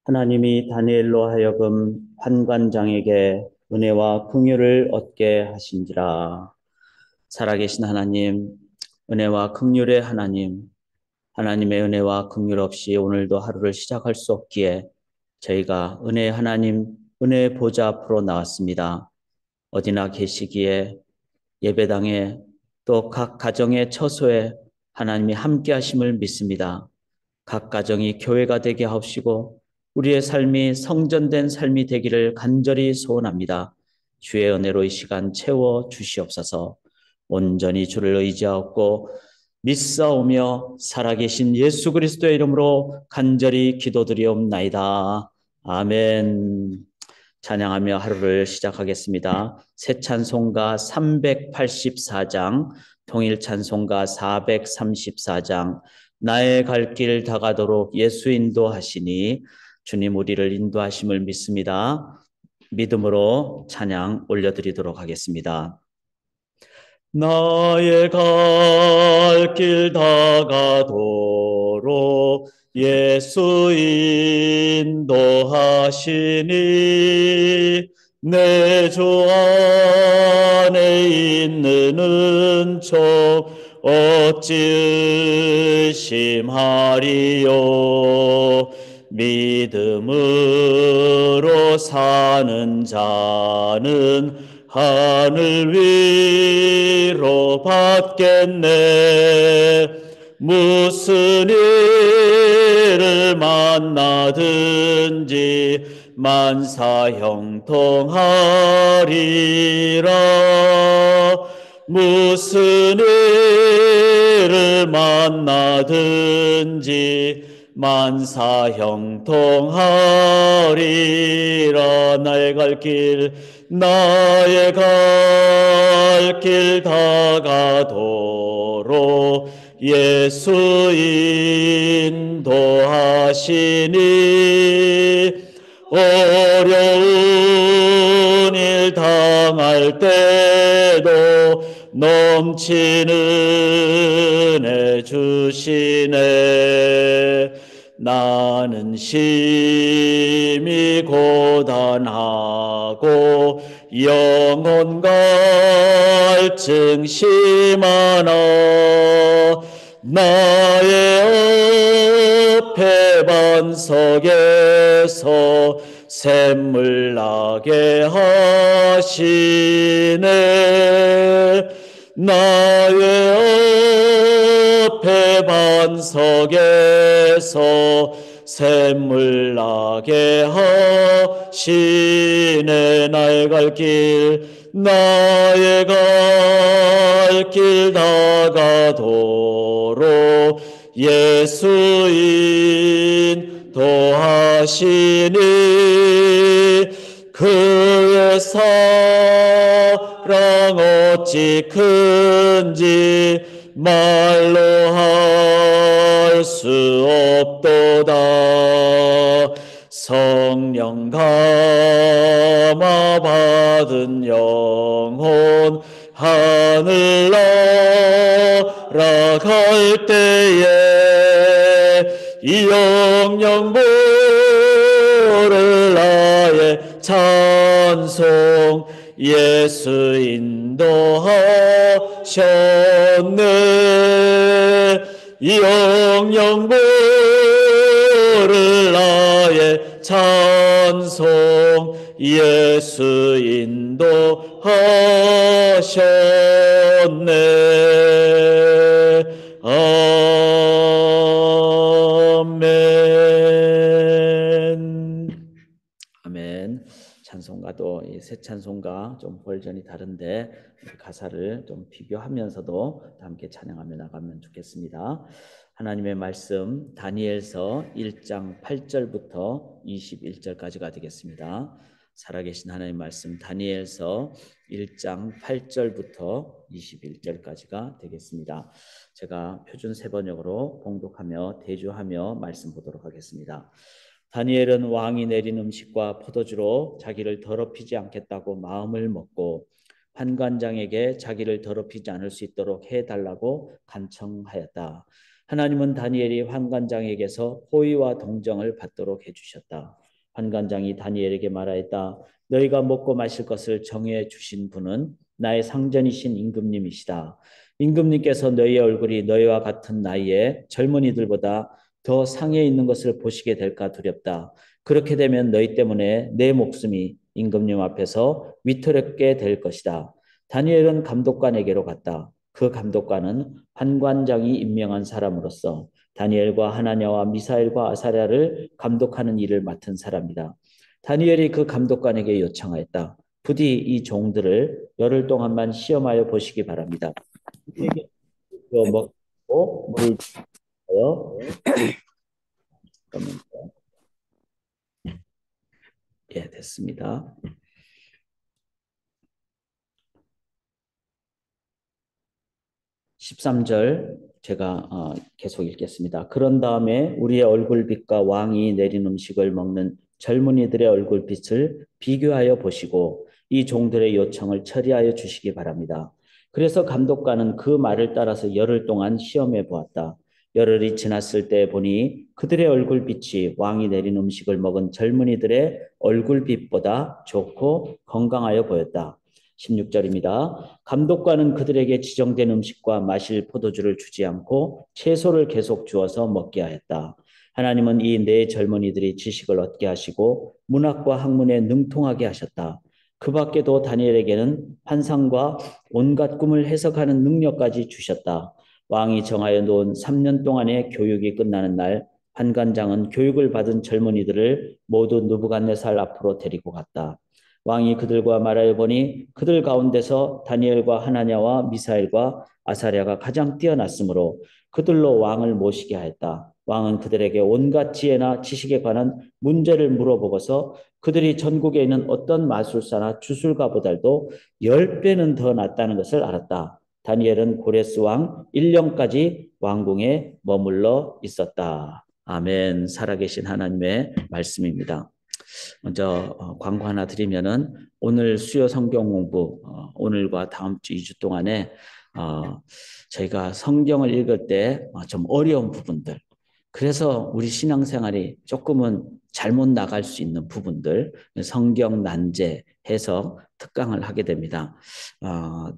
하나님이 다니엘로 하여금 환관장에게 은혜와 긍휼을 얻게 하신지라. 살아계신 하나님, 은혜와 긍휼의 하나님, 하나님의 은혜와 긍휼 없이 오늘도 하루를 시작할 수 없기에 저희가 은혜의 하나님, 은혜의 보좌 앞으로 나왔습니다. 어디나 계시기에 예배당에 또 각 가정의 처소에 하나님이 함께 하심을 믿습니다. 각 가정이 교회가 되게 하옵시고 우리의 삶이 성전된 삶이 되기를 간절히 소원합니다. 주의 은혜로 이 시간 채워 주시옵소서. 온전히 주를 의지하옵고 믿사오며 살아계신 예수 그리스도의 이름으로 간절히 기도드리옵나이다. 아멘. 찬양하며 하루를 시작하겠습니다. 새 찬송가 384장, 통일 찬송가 434장, 나의 갈 길 다가도록 예수 인도하시니 주님 우리를 인도하심을 믿습니다. 믿음으로 찬양 올려드리도록 하겠습니다. 나의 갈 길 다가도록 예수 인도하시니 내 주 안에 있는 은총 어찌 의심하리요. 믿음으로 사는 자는 하늘 위로 받겠네. 무슨 일을 만나든지 만사형통하리라. 무슨 일을 만나든지 만사형통하리라. 나의 갈 길 다가도록 예수 인도하시니 어려운 일 당할 때도 넘치는 애 주시네. 나는 심히 고단하고 영혼 갈증 심하나 나의 앞에 반석에서 샘물 나게 하시네. 나의 앞에 반석에서 샘물 나게 하시네. 나의 갈 길 다가도록 예수 인도하시니 그의 사랑 어찌 큰지 말로 할 수 없도다. 성령 감화 받은 영혼 하늘 날아갈 때에 이 영영 부를 나의 찬송 예수 인도하셨네. 이 영영 부를 나의 찬송 예수 인도하셨네. 아멘. 아멘. 찬송가도 이 새 찬송가 좀 버전이 다른데 가사를 좀 비교하면서도 함께 찬양하며 나가면 좋겠습니다. 하나님의 말씀 다니엘서 1장 8절부터 21절까지가 되겠습니다. 살아계신 하나님의 말씀 다니엘서 1장 8절부터 21절까지가 되겠습니다. 제가 표준 세번역으로 봉독하며 대주하며 말씀 보도록 하겠습니다. 다니엘은 왕이 내린 음식과 포도주로 자기를 더럽히지 않겠다고 마음을 먹고 환관장에게 자기를 더럽히지 않을 수 있도록 해달라고 간청하였다. 하나님은 다니엘이 환관장에게서 호의와 동정을 받도록 해주셨다. 환관장이 다니엘에게 말하였다. 너희가 먹고 마실 것을 정해 주신 분은 나의 상전이신 임금님이시다. 임금님께서 너희의 얼굴이 너희와 같은 나이의 젊은이들보다 더 상해 있는 것을 보시게 될까 두렵다. 그렇게 되면 너희 때문에 내 목숨이 임금님 앞에서 위태롭게 될 것이다. 다니엘은 감독관에게로 갔다. 그 감독관은 환관장이 임명한 사람으로서 다니엘과 하나냐와 미사엘과 아사랴를 감독하는 일을 맡은 사람이다. 다니엘이 그 감독관에게 요청하였다. 부디 이 종들을 열흘 동안만 시험하여 보시기 바랍니다. 먹고 물을 주어요. 예, 됐습니다. 13절 제가 계속 읽겠습니다. 그런 다음에 우리의 얼굴빛과 왕이 내린 음식을 먹는 젊은이들의 얼굴빛을 비교하여 보시고 이 종들의 요청을 처리하여 주시기 바랍니다. 그래서 감독관은 그 말을 따라서 열흘 동안 시험해 보았다. 열흘이 지났을 때 보니 그들의 얼굴빛이 왕이 내린 음식을 먹은 젊은이들의 얼굴빛보다 좋고 건강하여 보였다. 16절입니다. 감독관은 그들에게 지정된 음식과 마실 포도주를 주지 않고 채소를 계속 주어서 먹게 하였다. 하나님은 이 네 젊은이들이 지식을 얻게 하시고 문학과 학문에 능통하게 하셨다. 그 밖에도 다니엘에게는 환상과 온갖 꿈을 해석하는 능력까지 주셨다. 왕이 정하여 놓은 3년 동안의 교육이 끝나는 날 환관장은 교육을 받은 젊은이들을 모두 느부갓네살 앞으로 데리고 갔다. 왕이 그들과 말하여 보니 그들 가운데서 다니엘과 하나냐와 미사엘과 아사랴가 가장 뛰어났으므로 그들로 왕을 모시게 하였다. 왕은 그들에게 온갖 지혜나 지식에 관한 문제를 물어보고서 그들이 전국에 있는 어떤 마술사나 주술가보다도 10배는 더 낫다는 것을 알았다. 다니엘은 고레스 왕 1년까지 왕궁에 머물러 있었다. 아멘. 살아계신 하나님의 말씀입니다. 먼저 광고 하나 드리면은 오늘 수요 성경 공부 오늘과 다음 주 2주 동안에 저희가 성경을 읽을 때 좀 어려운 부분들, 그래서 우리 신앙생활이 조금은 잘못 나갈 수 있는 부분들, 성경 난제 해석 특강을 하게 됩니다.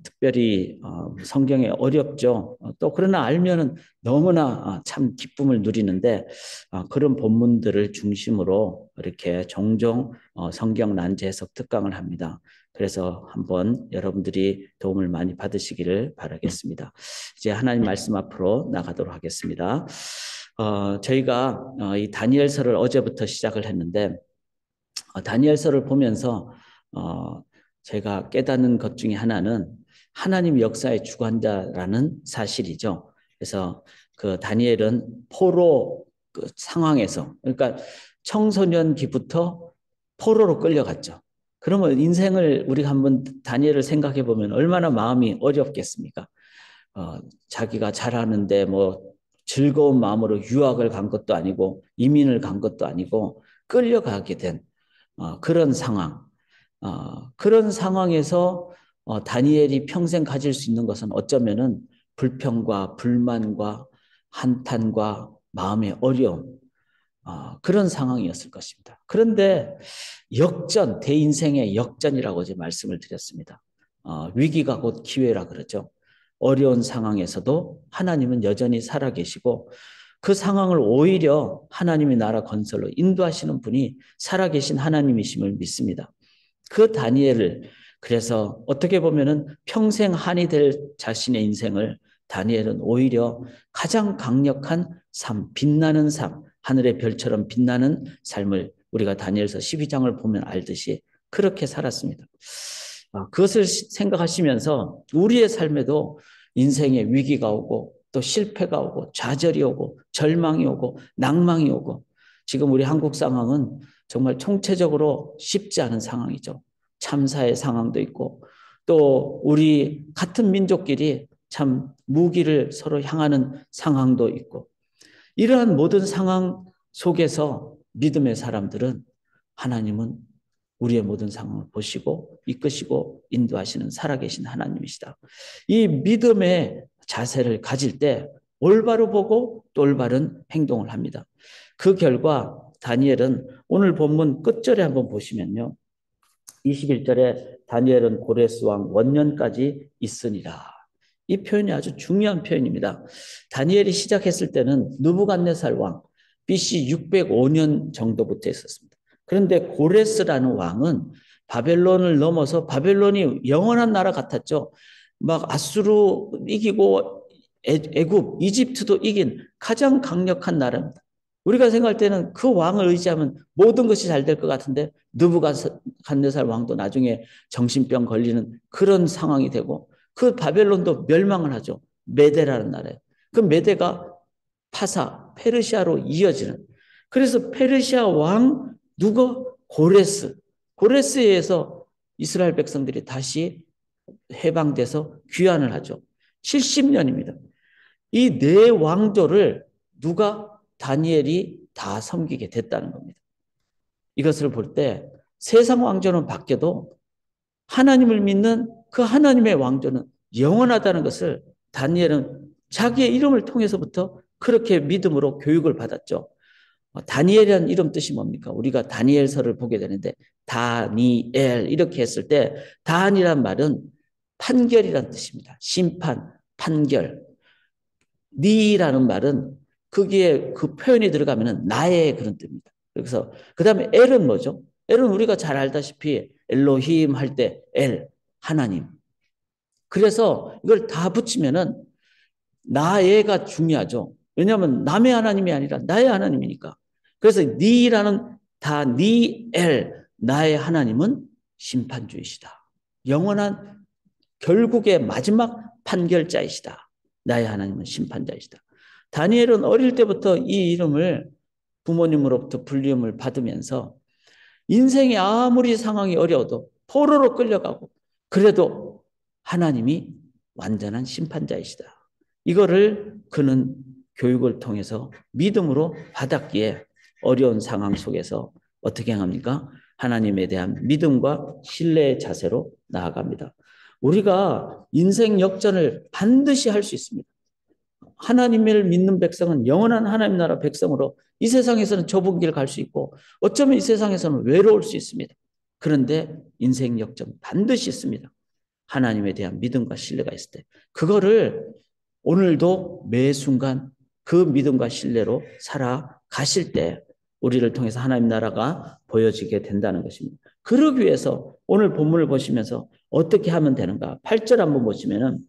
특별히 성경이 어렵죠. 또 그러나 알면은 너무나 참 기쁨을 누리는데 그런 본문들을 중심으로 이렇게 종종 성경 난제 해석 특강을 합니다. 그래서 한번 여러분들이 도움을 많이 받으시기를 바라겠습니다. 이제 하나님 말씀 앞으로 나가도록 하겠습니다. 저희가 이 다니엘서를 어제부터 시작을 했는데 다니엘서를 보면서 제가 깨닫는 것 중에 하나는 하나님 역사의 주관자라는 사실이죠. 그래서 그 다니엘은 포로 그 상황에서, 그러니까 청소년기부터 포로로 끌려갔죠. 그러면 인생을 우리가 한번 다니엘을 생각해 보면 얼마나 마음이 어렵겠습니까? 자기가 잘하는데 뭐 즐거운 마음으로 유학을 간 것도 아니고 이민을 간 것도 아니고 끌려가게 된 그런 상황. 그런 상황에서 다니엘이 평생 가질 수 있는 것은 어쩌면은 불평과 불만과 한탄과 마음의 어려움, 그런 상황이었을 것입니다. 그런데 역전, 대인생의 역전이라고 이제 말씀을 드렸습니다. 위기가 곧 기회라 그러죠. 어려운 상황에서도 하나님은 여전히 살아계시고 그 상황을 오히려 하나님의 나라 건설로 인도하시는 분이 살아계신 하나님이심을 믿습니다. 그 다니엘을, 그래서 어떻게 보면은 평생 한이 될 자신의 인생을 다니엘은 오히려 가장 강력한 삶, 빛나는 삶, 하늘의 별처럼 빛나는 삶을 우리가 다니엘서 12장을 보면 알듯이 그렇게 살았습니다. 그것을 생각하시면서 우리의 삶에도 인생의 위기가 오고 또 실패가 오고 좌절이 오고 절망이 오고 낭망이 오고, 지금 우리 한국 상황은 정말 총체적으로 쉽지 않은 상황이죠. 참사의 상황도 있고 또 우리 같은 민족끼리 참 무기를 서로 향하는 상황도 있고, 이러한 모든 상황 속에서 믿음의 사람들은 하나님은 우리의 모든 상황을 보시고 이끄시고 인도하시는 살아계신 하나님이시다. 이 믿음의 자세를 가질 때 올바로 보고 또 올바른 행동을 합니다. 그 결과 다니엘은 오늘 본문 끝절에 한번 보시면요. 21절에 다니엘은 고레스 왕 원년까지 있으니라. 이 표현이 아주 중요한 표현입니다. 다니엘이 시작했을 때는 느부갓네살 왕 BC 605년 정도부터 있었습니다. 그런데 고레스라는 왕은 바벨론을 넘어서 바벨론이 영원한 나라 같았죠. 막 아수르 이기고 애굽, 이집트도 이긴 가장 강력한 나라입니다. 우리가 생각할 때는 그 왕을 의지하면 모든 것이 잘 될 것 같은데 느부갓네살 왕도 나중에 정신병 걸리는 그런 상황이 되고 그 바벨론도 멸망을 하죠. 메데라는 나라에. 그 메데가 파사, 페르시아로 이어지는. 그래서 페르시아 왕 누가? 고레스. 고레스에 의해서 이스라엘 백성들이 다시 해방돼서 귀환을 하죠. 70년입니다. 이 네 왕조를 누가? 다니엘이 다 섬기게 됐다는 겁니다. 이것을 볼 때 세상 왕조는 바뀌어도 하나님을 믿는 그 하나님의 왕조는 영원하다는 것을 다니엘은 자기의 이름을 통해서부터 그렇게 믿음으로 교육을 받았죠. 다니엘이라는 이름 뜻이 뭡니까? 우리가 다니엘서를 보게 되는데 다니엘 이렇게 했을 때 단이란 말은 판결이란 뜻입니다. 심판, 판결. 니라는 말은 거기에 그 표현이 들어가면 나의 그런 뜻입니다. 그래서 그 다음에 엘은 뭐죠? 엘은 우리가 잘 알다시피 엘로힘 할 때 엘, 하나님. 그래서 이걸 다 붙이면은 나의가 중요하죠. 왜냐하면 남의 하나님이 아니라 나의 하나님이니까. 그래서 니라는 다 니 엘, 나의 하나님은 심판주이시다. 영원한 결국의 마지막 판결자이시다. 나의 하나님은 심판자이시다. 다니엘은 어릴 때부터 이 이름을 부모님으로부터 불림을 받으면서 인생이 아무리 상황이 어려워도 포로로 끌려가고 그래도 하나님이 완전한 심판자이시다. 이거를 그는 교육을 통해서 믿음으로 받았기에 어려운 상황 속에서 어떻게 합니까? 하나님에 대한 믿음과 신뢰의 자세로 나아갑니다. 우리가 인생 역전을 반드시 할 수 있습니다. 하나님을 믿는 백성은 영원한 하나님 나라 백성으로 이 세상에서는 좁은 길 갈 수 있고 어쩌면 이 세상에서는 외로울 수 있습니다. 그런데 인생 역전 반드시 있습니다. 하나님에 대한 믿음과 신뢰가 있을 때 그거를 오늘도 매 순간 그 믿음과 신뢰로 살아가실 때 우리를 통해서 하나님 나라가 보여지게 된다는 것입니다. 그러기 위해서 오늘 본문을 보시면서 어떻게 하면 되는가? 8절 한번 보시면은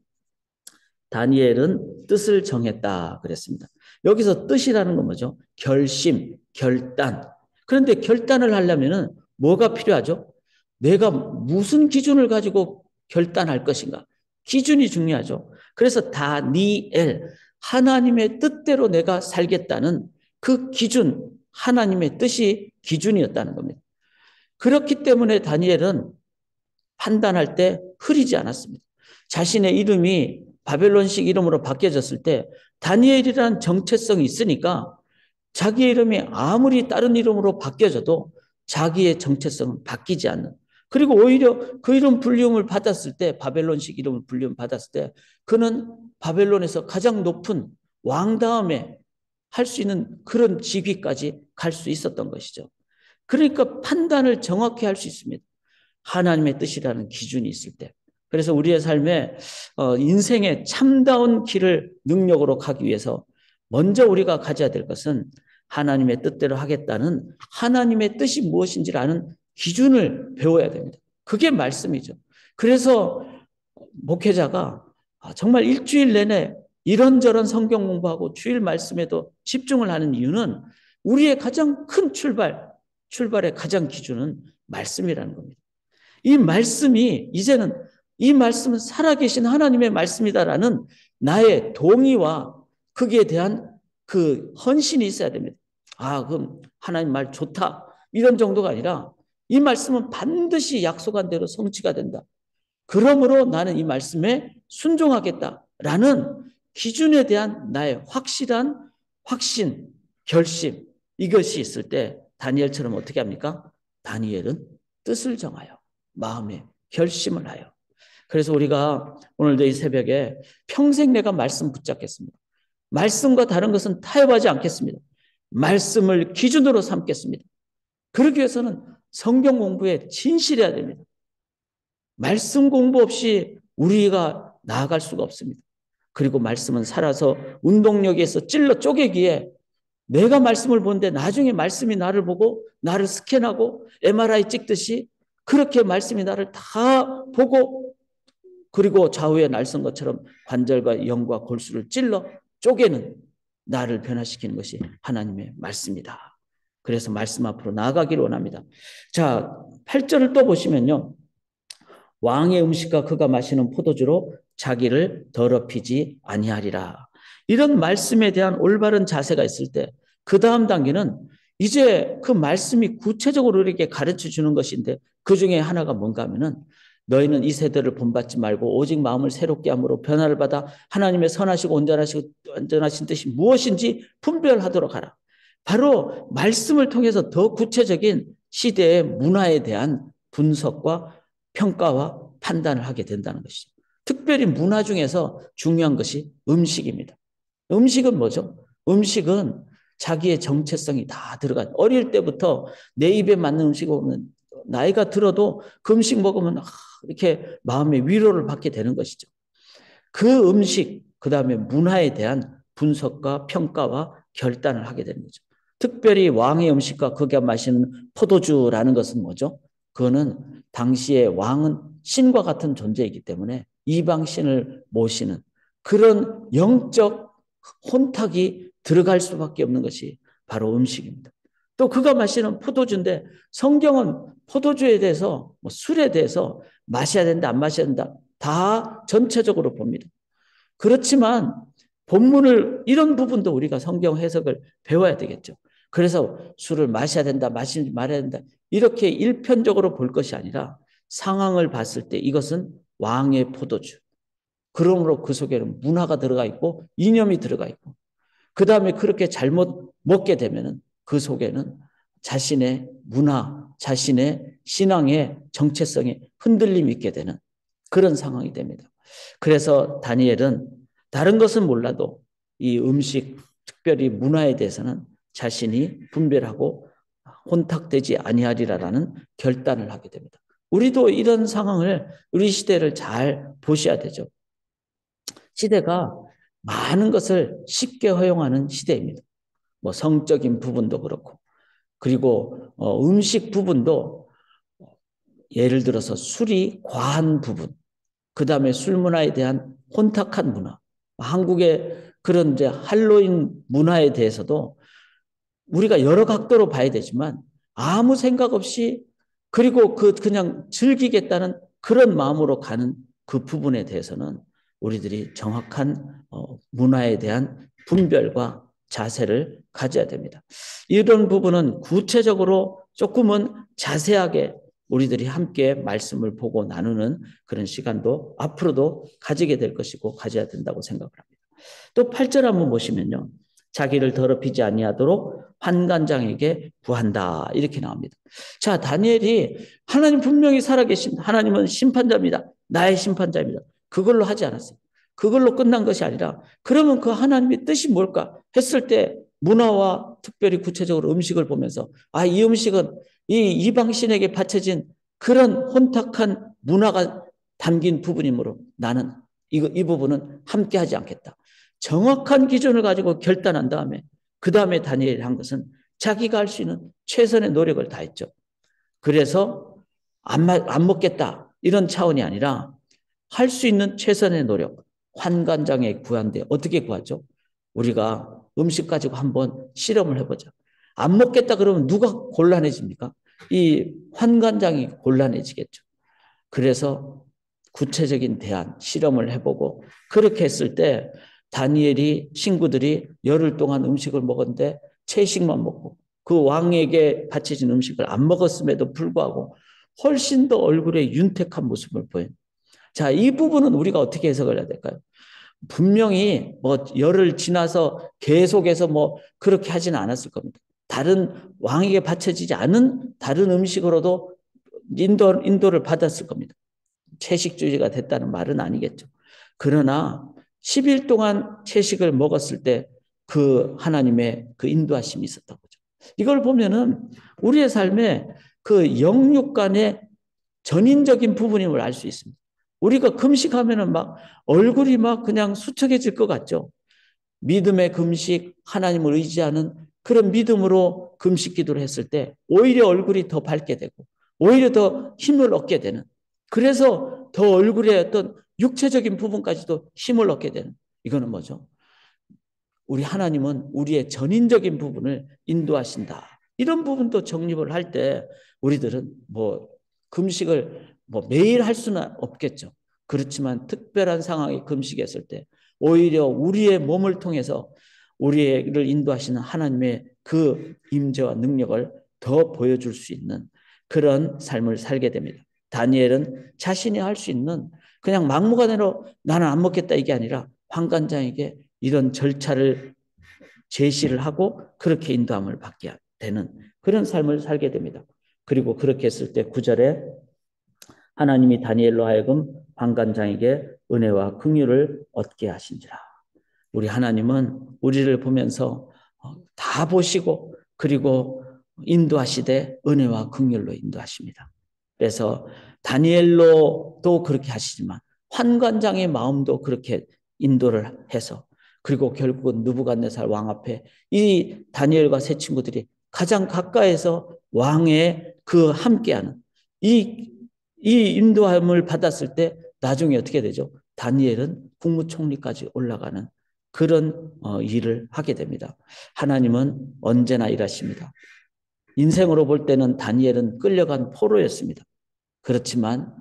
다니엘은 뜻을 정했다 그랬습니다. 여기서 뜻이라는 건 뭐죠? 결심, 결단. 그런데 결단을 하려면은 뭐가 필요하죠? 내가 무슨 기준을 가지고 결단할 것인가? 기준이 중요하죠. 그래서 다니엘, 하나님의 뜻대로 내가 살겠다는 그 기준, 하나님의 뜻이 기준이었다는 겁니다. 그렇기 때문에 다니엘은 판단할 때 흐리지 않았습니다. 자신의 이름이 바벨론식 이름으로 바뀌어졌을 때 다니엘이라는 정체성이 있으니까 자기의 이름이 아무리 다른 이름으로 바뀌어져도 자기의 정체성은 바뀌지 않는. 그리고 오히려 그 이름 불리움을 받았을 때 바벨론식 이름을 불리움 받았을 때 그는 바벨론에서 가장 높은 왕 다음에 할 수 있는 그런 직위까지 갈 수 있었던 것이죠. 그러니까 판단을 정확히 할 수 있습니다. 하나님의 뜻이라는 기준이 있을 때. 그래서 우리의 삶에 인생의 참다운 길을 능력으로 가기 위해서 먼저 우리가 가져야 될 것은 하나님의 뜻대로 하겠다는 하나님의 뜻이 무엇인지를 아는 기준을 배워야 됩니다. 그게 말씀이죠. 그래서 목회자가 정말 일주일 내내 이런저런 성경 공부하고 주일 말씀에도 집중을 하는 이유는 우리의 가장 큰 출발의 가장 기준은 말씀이라는 겁니다. 이 말씀이 이제는 이 말씀은 살아계신 하나님의 말씀이다라는 나의 동의와 거기에 대한 그 헌신이 있어야 됩니다. 그럼 하나님 말 좋다 이런 정도가 아니라 이 말씀은 반드시 약속한 대로 성취가 된다. 그러므로 나는 이 말씀에 순종하겠다라는 기준에 대한 나의 확실한 확신, 결심 이것이 있을 때 다니엘처럼 어떻게 합니까? 다니엘은 뜻을 정하여 마음에 결심을 하여. 그래서 우리가 오늘도 이 새벽에 평생 내가 말씀 붙잡겠습니다. 말씀과 다른 것은 타협하지 않겠습니다. 말씀을 기준으로 삼겠습니다. 그러기 위해서는 성경 공부에 진실해야 됩니다. 말씀 공부 없이 우리가 나아갈 수가 없습니다. 그리고 말씀은 살아서 운동력에서 찔러 쪼개기에 내가 말씀을 보는데 나중에 말씀이 나를 보고 나를 스캔하고 MRI 찍듯이 그렇게 말씀이 나를 다 보고 그리고 좌우에 날선 것처럼 관절과 영과 골수를 찔러 쪼개는 나를 변화시키는 것이 하나님의 말씀이다. 그래서 말씀 앞으로 나아가기를 원합니다. 자, 8절을 또 보시면요. 왕의 음식과 그가 마시는 포도주로 자기를 더럽히지 아니하리라. 이런 말씀에 대한 올바른 자세가 있을 때 그 다음 단계는 이제 그 말씀이 구체적으로 우리에게 가르쳐 주는 것인데 그 중에 하나가 뭔가 하면은 너희는 이 세대를 본받지 말고 오직 마음을 새롭게 함으로 변화를 받아 하나님의 선하시고 온전하신 뜻이 무엇인지 분별하도록 하라. 바로 말씀을 통해서 더 구체적인 시대의 문화에 대한 분석과 평가와 판단을 하게 된다는 것이죠. 특별히 문화 중에서 중요한 것이 음식입니다. 음식은 뭐죠? 음식은 자기의 정체성이 다 들어간 어릴 때부터 내 입에 맞는 음식을 먹으면 나이가 들어도 그 음식 먹으면 이렇게 마음의 위로를 받게 되는 것이죠. 그 음식, 그 다음에 문화에 대한 분석과 평가와 결단을 하게 되는 거죠. 특별히 왕의 음식과 그가 마시는 포도주라는 것은 뭐죠? 그거는 당시의 왕은 신과 같은 존재이기 때문에 이방 신을 모시는 그런 영적 혼탁이 들어갈 수밖에 없는 것이 바로 음식입니다. 또 그가 마시는 포도주인데 성경은 포도주에 대해서 술에 대해서 마셔야 된다 안 마셔야 된다 다 전체적으로 봅니다. 그렇지만 본문을 이런 부분도 우리가 성경 해석을 배워야 되겠죠. 그래서 술을 마셔야 된다 마시지 말아야 된다 이렇게 일편적으로 볼 것이 아니라 상황을 봤을 때 이것은 왕의 포도주. 그러므로 그 속에는 문화가 들어가 있고 이념이 들어가 있고 그 다음에 그렇게 잘못 먹게 되면 그 속에는 자신의 문화, 자신의 신앙의 정체성에 흔들림이 있게 되는 그런 상황이 됩니다. 그래서 다니엘은 다른 것은 몰라도 이 음식, 특별히 문화에 대해서는 자신이 분별하고 혼탁되지 아니하리라라는 결단을 하게 됩니다. 우리도 이런 상황을 우리 시대를 잘 보셔야 되죠. 시대가 많은 것을 쉽게 허용하는 시대입니다. 뭐 성적인 부분도 그렇고 그리고 음식 부분도 예를 들어서 술이 과한 부분 그 다음에 술 문화에 대한 혼탁한 문화 한국의 그런 이제 할로윈 문화에 대해서도 우리가 여러 각도로 봐야 되지만 아무 생각 없이 그리고 그냥 즐기겠다는 그런 마음으로 가는 그 부분에 대해서는 우리들이 정확한 문화에 대한 분별과 자세를 가져야 됩니다. 이런 부분은 구체적으로 조금은 자세하게 우리들이 함께 말씀을 보고 나누는 그런 시간도 앞으로도 가지게 될 것이고 가져야 된다고 생각을 합니다. 또 8절 한번 보시면요. 자기를 더럽히지 아니하도록 환관장에게 구한다 이렇게 나옵니다. 자, 다니엘이 하나님 분명히 살아계십니다. 하나님은 심판자입니다. 나의 심판자입니다. 그걸로 하지 않았어요. 그걸로 끝난 것이 아니라 그러면 그 하나님의 뜻이 뭘까 했을 때 문화와 특별히 구체적으로 음식을 보면서 이 음식은 이 이방신에게 바쳐진 그런 혼탁한 문화가 담긴 부분이므로 나는 이 부분은 함께 하지 않겠다. 정확한 기준을 가지고 결단한 다음에 그 다음에 다니엘이 한 것은 자기가 할 수 있는 최선의 노력을 다했죠. 그래서 안 먹겠다 이런 차원이 아니라 할 수 있는 최선의 노력 환관장에 구한데 어떻게 구하죠? 우리가 음식 가지고 한번 실험을 해보자. 안 먹겠다 그러면 누가 곤란해집니까? 이 환관장이 곤란해지겠죠. 그래서 구체적인 대안, 실험을 해보고 그렇게 했을 때 다니엘이 친구들이 열흘 동안 음식을 먹었는데 채식만 먹고 그 왕에게 바쳐진 음식을 안 먹었음에도 불구하고 훨씬 더 얼굴에 윤택한 모습을 보여요. 자, 이 부분은 우리가 어떻게 해석을 해야 될까요? 분명히 뭐 열흘 지나서 계속해서 뭐 그렇게 하지는 않았을 겁니다. 다른 왕에게 바쳐지지 않은 다른 음식으로도 인도를 받았을 겁니다. 채식주의가 됐다는 말은 아니겠죠. 그러나 10일 동안 채식을 먹었을 때 그 하나님의 그 인도하심이 있었던 거죠. 이걸 보면은 우리의 삶에 그 영육 간의 전인적인 부분임을 알 수 있습니다. 우리가 금식하면은 막 얼굴이 막 그냥 수척해질 것 같죠. 믿음의 금식, 하나님을 의지하는 그런 믿음으로 금식 기도를 했을 때 오히려 얼굴이 더 밝게 되고 오히려 더 힘을 얻게 되는, 그래서 더 얼굴의 어떤 육체적인 부분까지도 힘을 얻게 되는, 이거는 뭐죠? 우리 하나님은 우리의 전인적인 부분을 인도하신다. 이런 부분도 정립을 할 때 우리들은 뭐 금식을 뭐 매일 할 수는 없겠죠. 그렇지만 특별한 상황에 금식했을 때 오히려 우리의 몸을 통해서 우리를 인도하시는 하나님의 그 임재와 능력을 더 보여줄 수 있는 그런 삶을 살게 됩니다. 다니엘은 자신이 할 수 있는, 그냥 막무가내로 나는 안 먹겠다 이게 아니라 환관장에게 이런 절차를 제시를 하고 그렇게 인도함을 받게 되는 그런 삶을 살게 됩니다. 그리고 그렇게 했을 때 9절에 하나님이 다니엘로 하여금 환관장에게 은혜와 긍휼을 얻게 하신지라. 우리 하나님은 우리를 보면서 다 보시고 그리고 인도하시되 은혜와 긍휼로 인도하십니다. 그래서 다니엘로도 그렇게 하시지만 환관장의 마음도 그렇게 인도를 해서, 그리고 결국은 느부갓네살 왕 앞에 이 다니엘과 세 친구들이 가장 가까이서 왕의 그 함께하는 이 인도함을 받았을 때 나중에 어떻게 되죠? 다니엘은 국무총리까지 올라가는 그런 일을 하게 됩니다. 하나님은 언제나 일하십니다. 인생으로 볼 때는 다니엘은 끌려간 포로였습니다. 그렇지만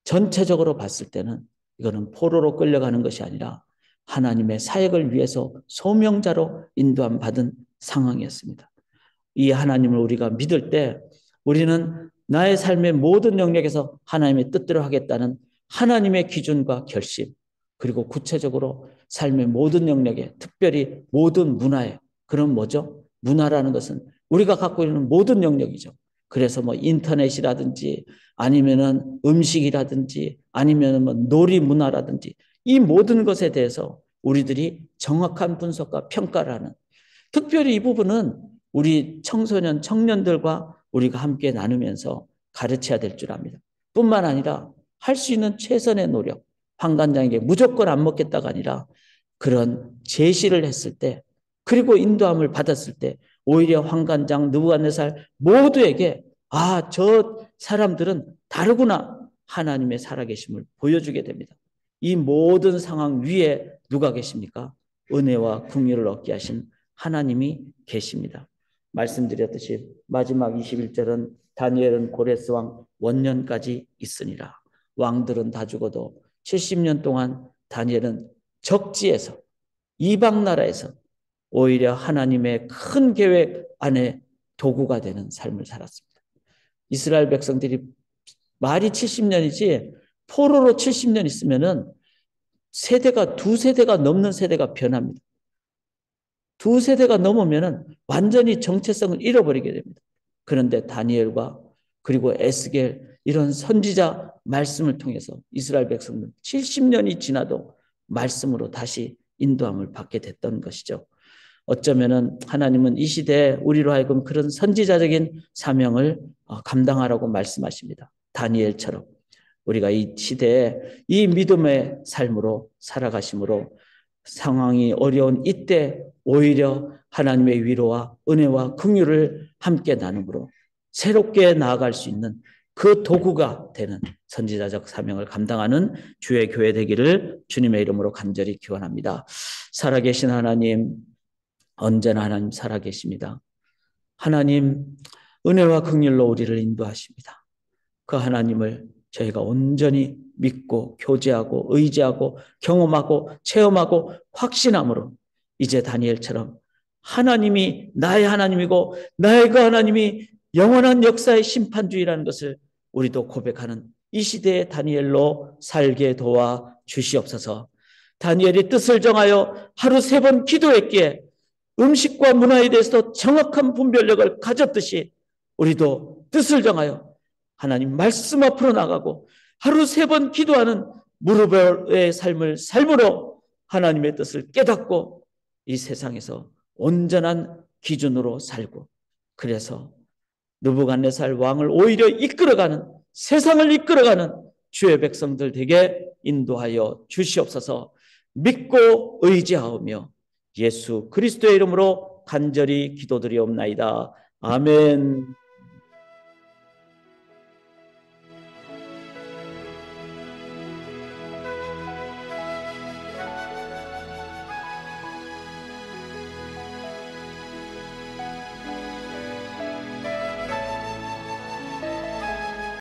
전체적으로 봤을 때는 이거는 포로로 끌려가는 것이 아니라 하나님의 사역을 위해서 소명자로 인도함 받은 상황이었습니다. 이 하나님을 우리가 믿을 때 우리는 나의 삶의 모든 영역에서 하나님의 뜻대로 하겠다는 하나님의 기준과 결심, 그리고 구체적으로 삶의 모든 영역에, 특별히 모든 문화에, 그런 뭐죠? 문화라는 것은 우리가 갖고 있는 모든 영역이죠. 그래서 뭐 인터넷이라든지 아니면은 음식이라든지 아니면은 뭐 놀이 문화라든지 이 모든 것에 대해서 우리들이 정확한 분석과 평가를 하는, 특별히 이 부분은 우리 청소년, 청년들과 우리가 함께 나누면서 가르쳐야 될 줄 압니다. 뿐만 아니라 할 수 있는 최선의 노력, 환관장에게 무조건 안 먹겠다가 아니라 그런 제시를 했을 때, 그리고 인도함을 받았을 때 오히려 환관장, 느부갓네살 모두에게 저 사람들은 다르구나 하나님의 살아계심을 보여주게 됩니다. 이 모든 상황 위에 누가 계십니까? 은혜와 긍휼을 얻게 하신 하나님이 계십니다. 말씀드렸듯이 마지막 21절은 다니엘은 고레스 왕 원년까지 있으니라. 왕들은 다 죽어도 70년 동안 다니엘은 적지에서, 이방 나라에서 오히려 하나님의 큰 계획 안에 도구가 되는 삶을 살았습니다. 이스라엘 백성들이 말이 70년이지 포로로 70년 있으면은 세대가, 두 세대가 넘는 세대가 변합니다. 두 세대가 넘으면 완전히 정체성을 잃어버리게 됩니다. 그런데 다니엘과 그리고 에스겔 이런 선지자 말씀을 통해서 이스라엘 백성은 70년이 지나도 말씀으로 다시 인도함을 받게 됐던 것이죠. 어쩌면은 하나님은 이 시대에 우리로 하여금 그런 선지자적인 사명을 감당하라고 말씀하십니다. 다니엘처럼 우리가 이 시대에 이 믿음의 삶으로 살아가심으로 상황이 어려운 이때 오히려 하나님의 위로와 은혜와 긍휼을 함께 나눔으로 새롭게 나아갈 수 있는 그 도구가 되는 선지자적 사명을 감당하는 주의 교회 되기를 주님의 이름으로 간절히 기원합니다. 살아계신 하나님, 언제나 하나님 살아계십니다. 하나님 은혜와 긍휼로 우리를 인도하십니다. 그 하나님을 저희가 온전히 믿고 교제하고 의지하고 경험하고 체험하고 확신함으로 이제 다니엘처럼 하나님이 나의 하나님이고 나의 그 하나님이 영원한 역사의 심판주의라는 것을 우리도 고백하는 이 시대의 다니엘로 살게 도와 주시옵소서. 다니엘이 뜻을 정하여 하루 3번 기도했기에 음식과 문화에 대해서도 정확한 분별력을 가졌듯이 우리도 뜻을 정하여 하나님 말씀 앞으로 나가고 하루 3번 기도하는 무릎의 삶을 삶으로 하나님의 뜻을 깨닫고 이 세상에서 온전한 기준으로 살고, 그래서 느부갓네살 왕을 오히려 이끌어가는, 세상을 이끌어가는 주의 백성들 되게 인도하여 주시옵소서. 믿고 의지하오며 예수 그리스도의 이름으로 간절히 기도드리옵나이다. 아멘.